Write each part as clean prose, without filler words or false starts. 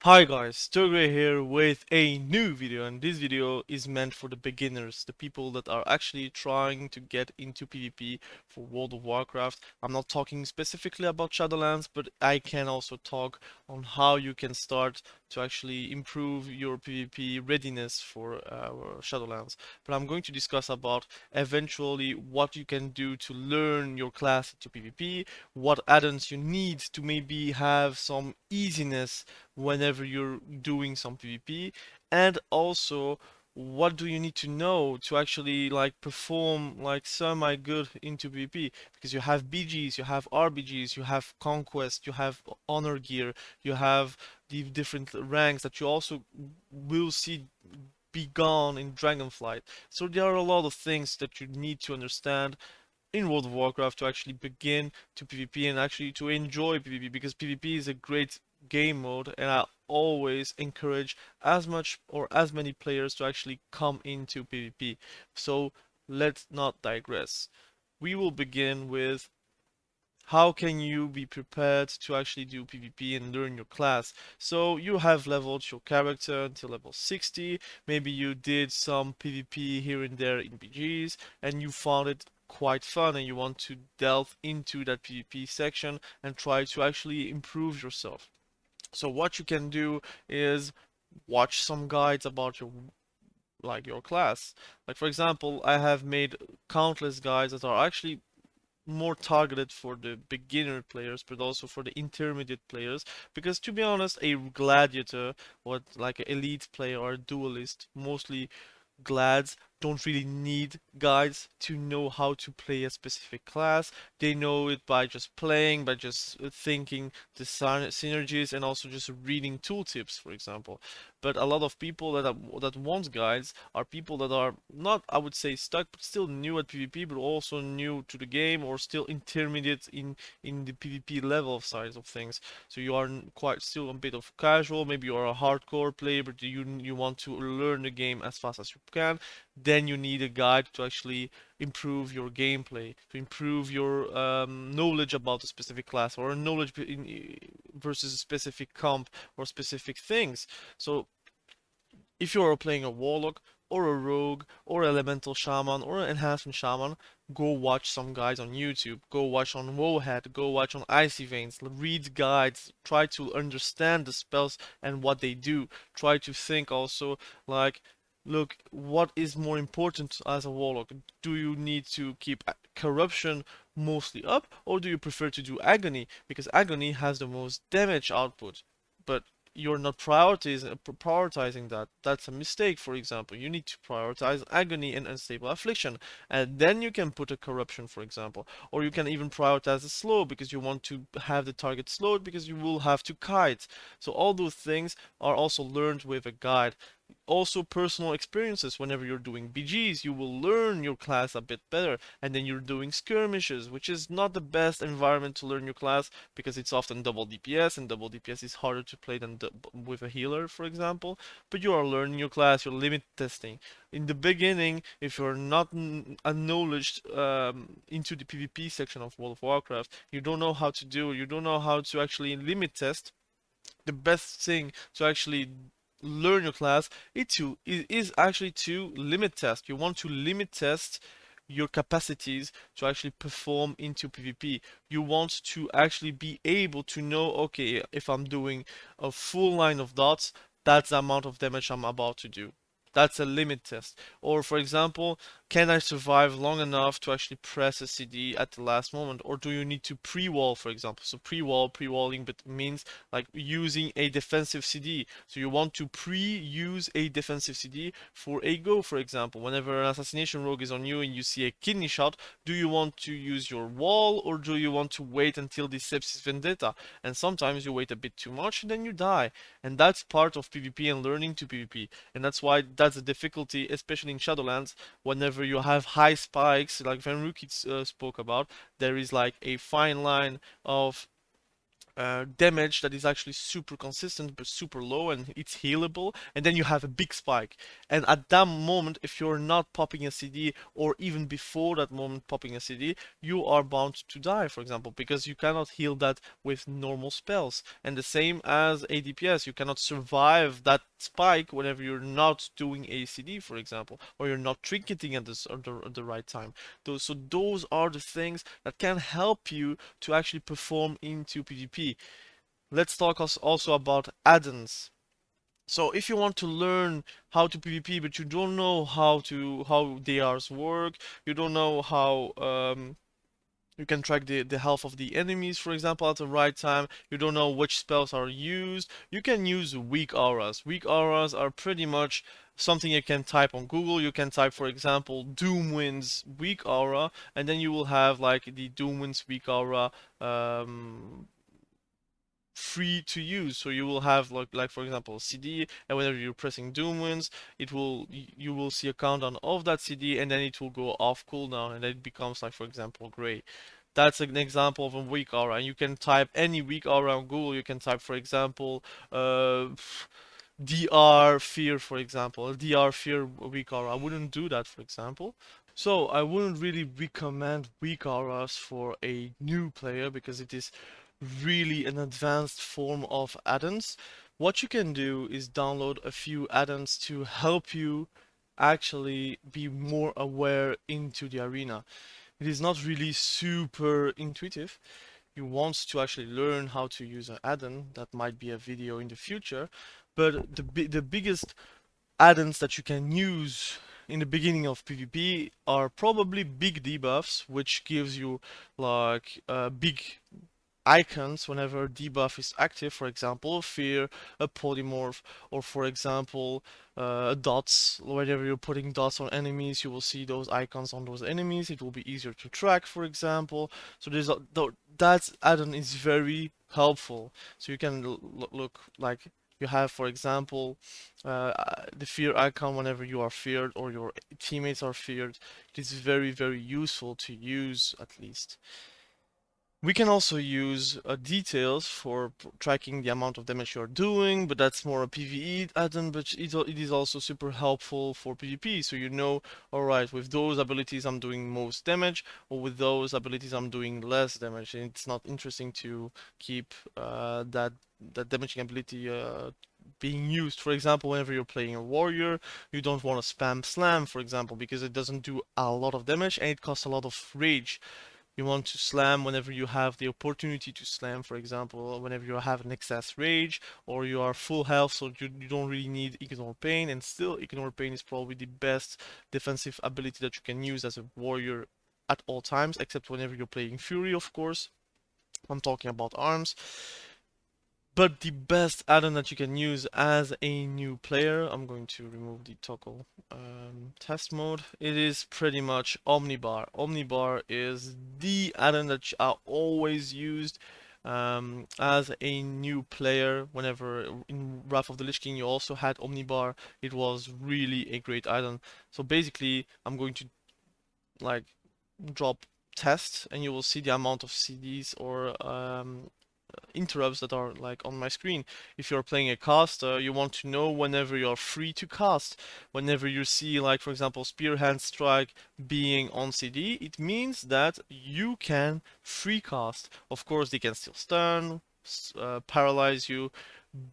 Hi guys, Thogrey here with a new video, and this video is meant for the beginners, the people that are actually trying to get into PvP for World of Warcraft. I'm not talking specifically about Shadowlands, but I can also talk on how you can start to actually improve your PvP readiness for Shadowlands. But I'm going to discuss about eventually what you can do to learn your class into PvP, what add-ons you need to maybe have some easiness whenever you're doing some PvP, and also what do you need to know to actually like perform like semi good into PvP, because you have BGs, you have RBGs, you have conquest, you have honor gear, you have the different ranks that you also will see be gone in Dragonflight. So there are a lot of things that you need to understand in World of Warcraft to actually begin to PvP and actually to enjoy PvP, because PvP is a great game mode, and I always encourage as much or as many players to actually come into PvP. So let's not digress. We will begin with how can you be prepared to actually do PvP and learn your class. So you have leveled your character until level 60, maybe you did some PvP here and there in BGs, and you found it quite fun and you want to delve into that PvP section and try to actually improve yourself. So what you can do is watch some guides about your class. Like for example, I have made countless guides that are actually more targeted for the beginner players, but also for the intermediate players. Because to be honest, a gladiator or like an elite player or a duelist, mostly glads, don't really need guides to know how to play a specific class. They know it by just playing, by just thinking the synergies, and also just reading tooltips, for example. But a lot of people that want guides are people that are not, I would say, stuck, but still new at PvP, but also new to the game, or still intermediate in the PvP level side of things. So you are quite still a bit of casual. Maybe you are a hardcore player, but you want to learn the game as fast as you can. Then you need a guide to actually improve your gameplay, to improve your knowledge about a specific class, or knowledge versus a specific comp or specific things. So if you are playing a warlock or a rogue or elemental shaman or an enhancement shaman, go watch some guys on YouTube, go watch on Wowhead, go watch on Icy Veins, read guides, try to understand the spells and what they do. Try to think also like, look, what is more important as a warlock? Do you need to keep corruption mostly up, or do you prefer to do agony? Because agony has the most damage output, but you're not prioritizing that. That's a mistake. For example, you need to prioritize agony and unstable affliction, and then you can put a corruption, for example, or you can even prioritize the slow because you want to have the target slowed because you will have to kite. So all those things are also learned with a guide. Also personal experiences. Whenever you're doing BGs, you will learn your class a bit better, and then you're doing skirmishes, which is not the best environment to learn your class because it's often double DPS, and double DPS is harder to play than with a healer, for example. But you are learning your class, you're limit testing. In the beginning, if you're not acknowledged into the PvP section of World of Warcraft, you don't know how to do, you don't know how to actually limit test. The best thing to actually learn your class is actually to limit test. You want to limit test your capacities to actually perform into PvP. You want to actually be able to know, okay, if I'm doing a full line of dots, that's the amount of damage I'm about to do. That's a limit test. Or for example, can I survive long enough to actually press a CD at the last moment? Or do you need to pre-wall, for example? So pre-walling but means like using a defensive CD. So you want to pre-use a defensive CD for a go, for example. Whenever an assassination rogue is on you and you see a kidney shot, do you want to use your wall, or do you want to wait until the sepsis vendetta? And sometimes you wait a bit too much and then you die. And that's part of PvP and learning to PvP. And that's why that's a difficulty, especially in Shadowlands, whenever you have high spikes, like Van Rukit spoke about, there is like a fine line of damage that is actually super consistent but super low, and it's healable, and then you have a big spike. And at that moment, if you're not popping a CD, or even before that moment popping a CD, you are bound to die, for example, because you cannot heal that with normal spells. And the same as ADPS, you cannot survive that spike whenever you're not doing a CD, for example, or you're not trinketing at the right time. So those are the things that can help you to actually perform into PvP. Let's talk also about addons. So if you want to learn how to PvP, but you don't know how DRs work, you don't know how you can track the health of the enemies, for example, at the right time, you don't know which spells are used, you can use weak auras. Weak auras are pretty much something you can type on Google. You can type, for example, Doomwind's weak aura, and then you will have like the Doomwind's weak aura um, free to use. So you will have like for example a CD, and whenever you're pressing Doomwinds, you will see a countdown of that CD, and then it will go off cooldown, and then it becomes like for example gray. That's an example of a weak aura, and you can type any weak aura on Google. You can type, for example, DR fear, for example, DR fear weak aura. I wouldn't do that, for example. So I wouldn't really recommend weak auras for a new player because it is really an advanced form of addons. What you can do is download a few addons to help you actually be more aware into the arena. It is not really super intuitive. You want to actually learn how to use an addon. That might be a video in the future, but the biggest add-ons that you can use in the beginning of PvP are probably big debuffs, which gives you like big icons whenever debuff is active, for example, fear, a polymorph, or for example, dots. Whenever you're putting dots on enemies, you will see those icons on those enemies. It will be easier to track, for example. So that add-on is very helpful. So you can look like you have, for example, the fear icon whenever you are feared or your teammates are feared. It is very, very useful to use at least. We can also use details for tracking the amount of damage you're doing, but that's more a PvE add-on, but it is also super helpful for PvP, so you know, alright, with those abilities I'm doing most damage, or with those abilities I'm doing less damage, and it's not interesting to keep that damaging ability being used. For example, whenever you're playing a warrior, you don't want to spam slam, for example, because it doesn't do a lot of damage and it costs a lot of rage. You want to slam whenever you have the opportunity to slam, for example, whenever you have an excess rage or you are full health, so you don't really need Ignore Pain, and still Ignore Pain is probably the best defensive ability that you can use as a warrior at all times, except whenever you're playing Fury, of course. I'm talking about arms. But the best add-on that you can use as a new player, I'm going to remove the toggle test mode. It is pretty much Omnibar. Omnibar is the add-on that I always used as a new player. Whenever in Wrath of the Lich King you also had Omnibar, it was really a great add-on. So basically, I'm going to like drop test, and you will see the amount of CDs or interrupts that are like on my screen. If you're playing a caster, you want to know whenever you're free to cast. Whenever you see, like for example, Spearhand Strike being on CD, it means that you can free cast. Of course, they can still stun, paralyze you,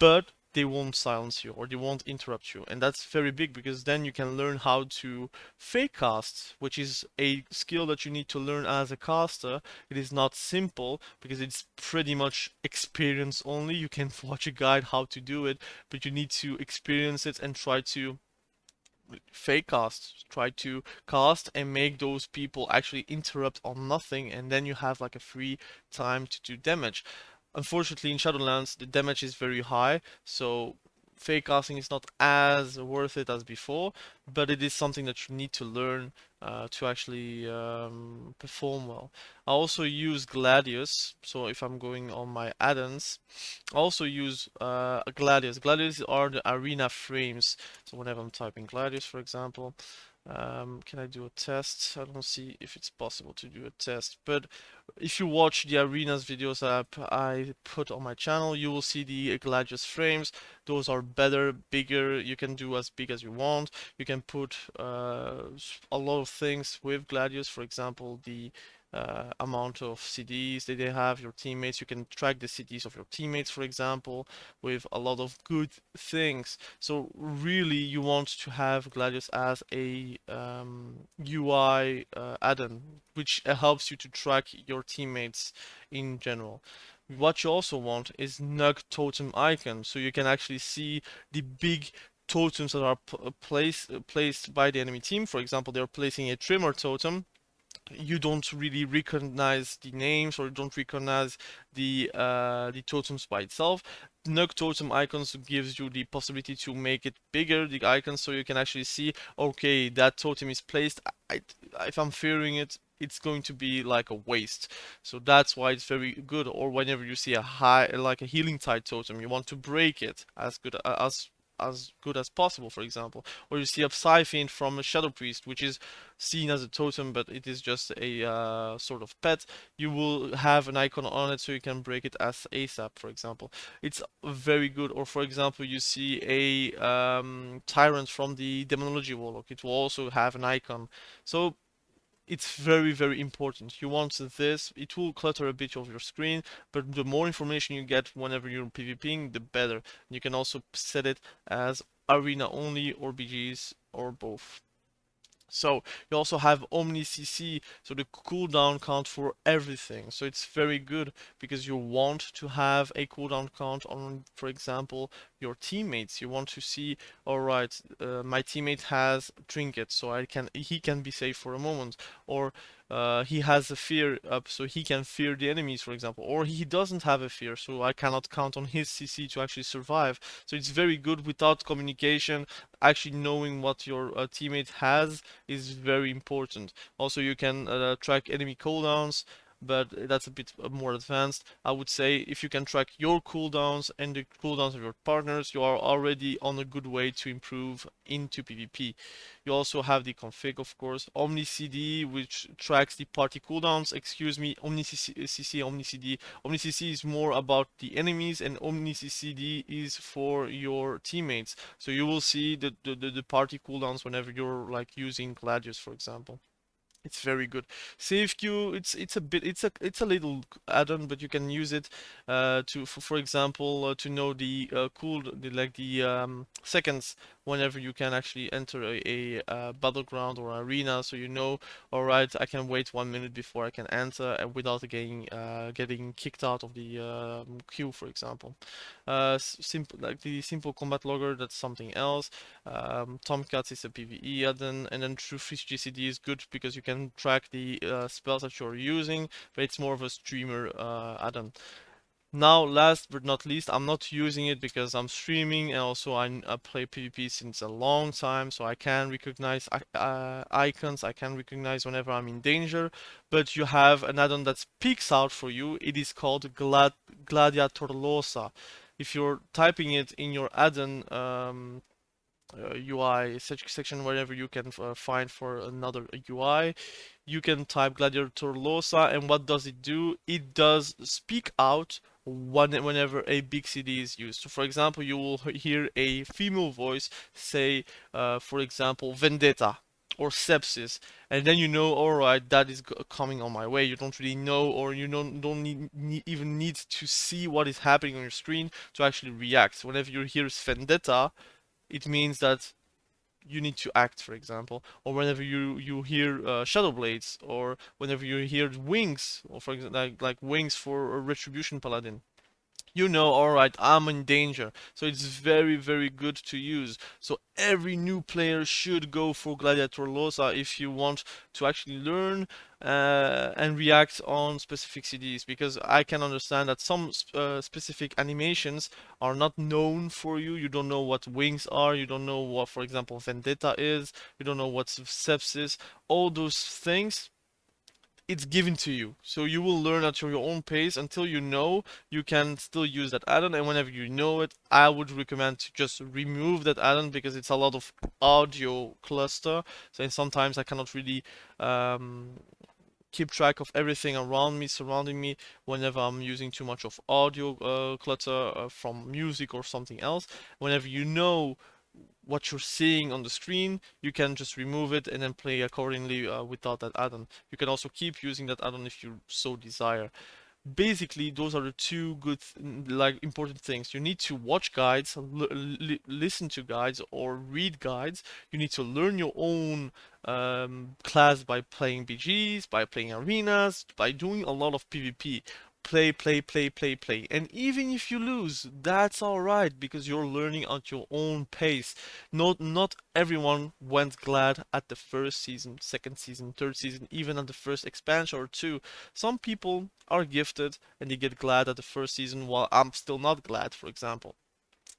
but they won't silence you or they won't interrupt you. And that's very big because then you can learn how to fake cast, which is a skill that you need to learn as a caster. It is not simple because it's pretty much experience only. You can watch a guide how to do it, but you need to experience it and try to fake cast, try to cast and make those people actually interrupt on nothing, and then you have like a free time to do damage. Unfortunately, in Shadowlands, the damage is very high, so fake casting is not as worth it as before, but it is something that you need to learn to actually perform well. I also use Gladius, so if I'm going on my add-ons, I also use Gladius. Gladius are the arena frames, so whenever I'm typing Gladius, for example, Can I do a test? I don't see if it's possible to do a test, but if you watch the arenas videos I put on my channel, you will see the Gladius frames. Those are better, bigger. You can do as big as you want. You can put a lot of things with Gladius. For example, the amount of CDs that they have, your teammates. You can track the CDs of your teammates, for example, with a lot of good things. So really, you want to have Gladius as a UI add-on, which helps you to track your teammates in general. What you also want is Nug totem icon, so you can actually see the big totems that are placed by the enemy team. For example, they're placing a trimmer totem. You don't really recognize the names or don't recognize the totems by itself. Nug totem icons gives you the possibility to make it bigger, the icons, so you can actually see, okay, that totem is placed. If I'm fearing it, it's going to be like a waste. So that's why it's very good. Or whenever you see a high, like a healing tide totem, you want to break it as good as possible, for example. Or you see a Psyfiend from a Shadow Priest, which is seen as a totem, but it is just a sort of pet. You will have an icon on it so you can break it as ASAP, for example. It's very good. Or for example, you see a Tyrant from the Demonology Warlock. It will also have an icon. So it's very, very important. You want this, it will clutter a bit of your screen, but the more information you get whenever you're PvPing, the better. You can also set it as arena only or BGs or both. So you also have Omni CC, so the cooldown count for everything. So it's very good because you want to have a cooldown count on, for example, your teammates. You want to see, all right, my teammate has trinket, so he can be safe for a moment, or he has a fear up, so he can fear the enemies, for example, or he doesn't have a fear, so I cannot count on his CC to actually survive. So it's very good without communication. Actually knowing what your teammate has is very important. Also, you can track enemy cooldowns, but that's a bit more advanced. I would say if you can track your cooldowns and the cooldowns of your partners, you are already on a good way to improve into PvP. You also have the config, of course, Omni CD, which tracks the party cooldowns. Excuse me, Omni CC, Omni CD. Omni CC is more about the enemies, and Omni CD is for your teammates. So you will see the party cooldowns whenever you're like using Gladius, for example. It's very good. Save queue, it's a little add-on, but you can use it to for example to know the seconds whenever you can actually enter a battleground or arena, so you know, all right, I can wait 1 minute before I can enter without getting kicked out of the queue, for example. Simple like the simple combat logger, that's something else. Tomcats is a PvE add-on, and then True Fish GCD is good because you can track the spells that you're using, but it's more of a streamer add-on. Now, last but not least, I'm not using it because I'm streaming, and also I play PvP since a long time, so I can recognize icons, I can recognize whenever I'm in danger, but you have an add-on that speaks out for you. It is called Gladiator Loss. If you're typing it in your add-on UI section, wherever you can find for another UI, you can type Gladiator Loss, and what does it do? It does speak out whenever a big CD is used. So for example, you will hear a female voice say, for example, Vendetta or Sepsis, and then you know, all right, that is coming on my way. You don't really know, or you don't even need to see what is happening on your screen to actually react. Whenever you hear Vendetta, it means that you need to act, for example. Or whenever you hear shadow blades, or whenever you hear wings, or for example, like wings for a retribution paladin, you know, all right, I'm in danger. So it's very, very good to use. So every new player should go for Gladiator Losa if you want to actually learn and react on specific CDs, because I can understand that some specific animations are not known for you. You don't know what wings are, you don't know what, for example, Vendetta is, you don't know what Sepsis, all those things. it's given to you. So you will learn at your own pace until you know you can still use that add-on. And whenever you know it, I would recommend to just remove that add-on because it's a lot of audio cluster. So and sometimes I cannot really um, keep track of everything around me, surrounding me, whenever I'm using too much of audio clutter from music or something else. Whenever you know what you're seeing on the screen, you can just remove it and then play accordingly without that add-on. You can also keep using that add-on if you so desire. Basically, those are the two good like important things. You need to watch guides, listen to guides, or read guides. You need to learn your own class by playing BGs, by playing arenas, by doing a lot of PvP. Play, play, play, play, play. And even if you lose, that's alright because you're learning at your own pace. Not everyone went glad at the first season, second season, third season, even at the first expansion or two. Some people are gifted and they get glad at the first season while I'm still not glad, for example.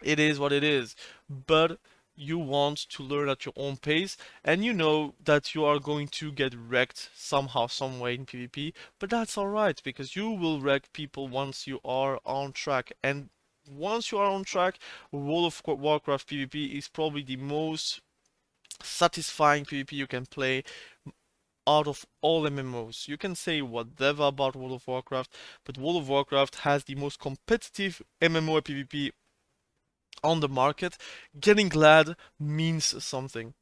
It is what it is. But you want to learn at your own pace and you know that you are going to get wrecked somehow, some way in PvP, but that's alright because you will wreck people once you are on track. And once you are on track, World of Warcraft PvP is probably the most satisfying PvP you can play out of all MMOs. You can say whatever about World of Warcraft, but World of Warcraft has the most competitive MMO PvP on the market. Getting glad means something.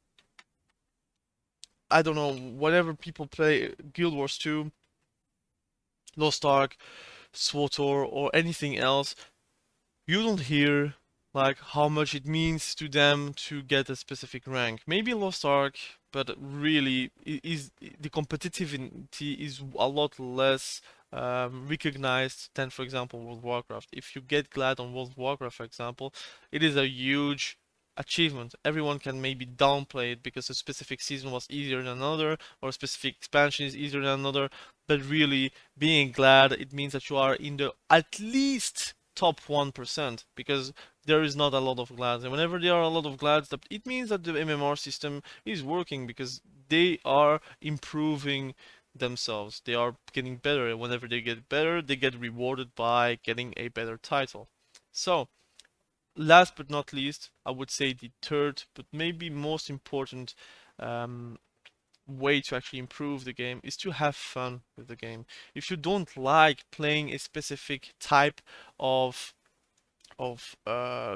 I don't know, whenever people play Guild Wars 2, Lost Ark, SWTOR, or anything else, you don't hear like how much it means to them to get a specific rank. Maybe Lost Ark, but really is the competitivity is a lot less recognized than, for example, World of Warcraft. If you get glad on World of Warcraft, for example, it is a huge achievement. Everyone can maybe downplay it because a specific season was easier than another, or a specific expansion is easier than another. But really, being glad, it means that you are in the at least top 1% because there is not a lot of glads, and whenever there are a lot of glads, it means that the MMR system is working because they are improving themselves. They are getting better, and whenever they get better, they get rewarded by getting a better title. So, last but not least, I would say the third, but maybe most important um, way to actually improve the game is to have fun with the game. If you don't like playing a specific type of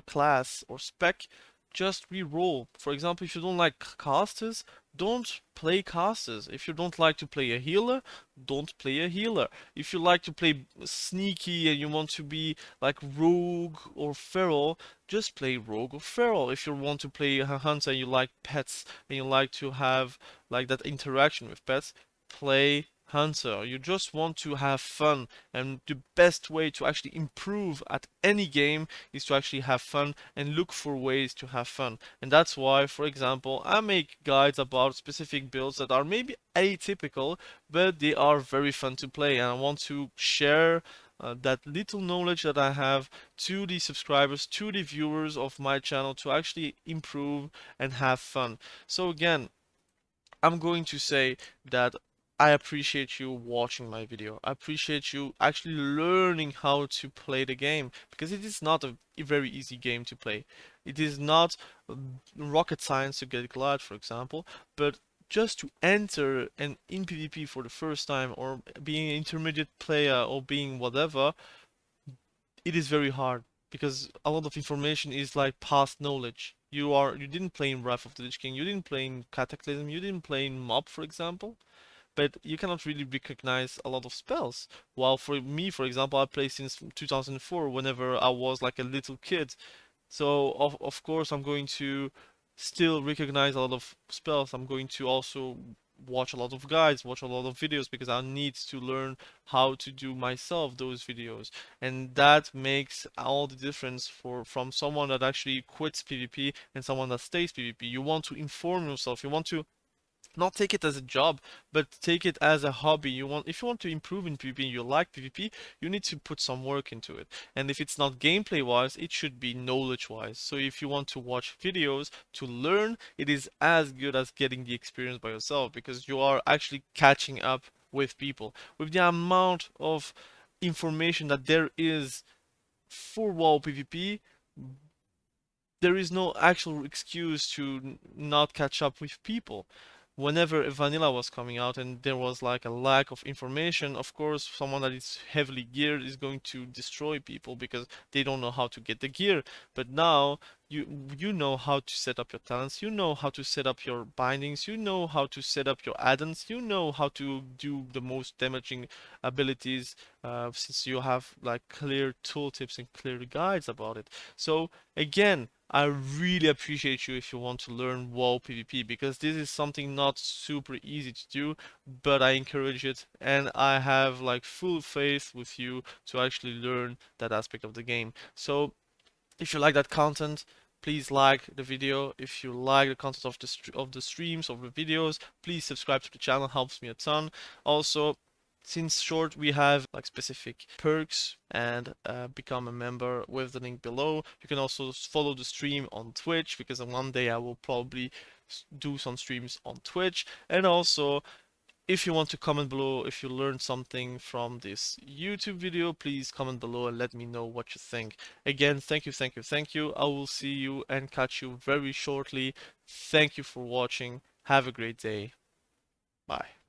class or spec, just re-roll. For example, if you don't like casters, don't play casters. If you don't like to play a healer, don't play a healer. If you like to play sneaky and you want to be like rogue or feral, just play rogue or feral. If you want to play a hunter and you like pets and you like to have like that interaction with pets, play hunter. You just want to have fun, and the best way to actually improve at any game is to actually have fun and look for ways to have fun. And that's why, for example, I make guides about specific builds that are maybe atypical, but they are very fun to play, and I want to share that little knowledge that I have to the subscribers, to the viewers of my channel to actually improve and have fun. So again, I'm going to say that I appreciate you watching my video. I appreciate you actually learning how to play the game because it is not a very easy game to play. It is not rocket science to get glad, for example, but just to enter an in PvP for the first time or being an intermediate player or being whatever, it is very hard because a lot of information is like past knowledge. You didn't play in Wrath of the Lich King, you didn't play in Cataclysm, you didn't play in Mob, for example, but you cannot really recognize a lot of spells. While for me, for example, I played since 2004 whenever I was like a little kid. So of course I'm going to still recognize a lot of spells. I'm going to also watch a lot of guides, watch a lot of videos because I need to learn how to do myself those videos. And that makes all the difference for from someone that actually quits PvP and someone that stays PvP. You want to inform yourself. You want to not take it as a job, but take it as a hobby. If you want to improve in PvP and you like PvP, you need to put some work into it. And if it's not gameplay wise, it should be knowledge wise. So if you want to watch videos to learn, it is as good as getting the experience by yourself because you are actually catching up with people. With the amount of information that there is for WoW PvP, there is no actual excuse to not catch up with people. Whenever vanilla was coming out and there was like a lack of information, of course, someone that is heavily geared is going to destroy people because they don't know how to get the gear. But now you know how to set up your talents, you know how to set up your bindings, you know how to set up your addons, you know how to do the most damaging abilities, since you have like clear tooltips and clear guides about it. So again, I really appreciate you if you want to learn WoW PvP, because this is something not super easy to do, but I encourage it and I have like full faith with you to actually learn that aspect of the game. So if you like that content, please like the video. If you like the content of the streams, of the videos, please subscribe to the channel, helps me a ton. Also, since short, we have like specific perks and become a member with the link below. You can also follow the stream on Twitch, because one day I will probably do some streams on Twitch. And also, if you want to comment below, if you learned something from this YouTube video, please comment below and let me know what you think. Again, thank you, thank you, thank you. I will see you and catch you very shortly. Thank you for watching. Have a great day. Bye.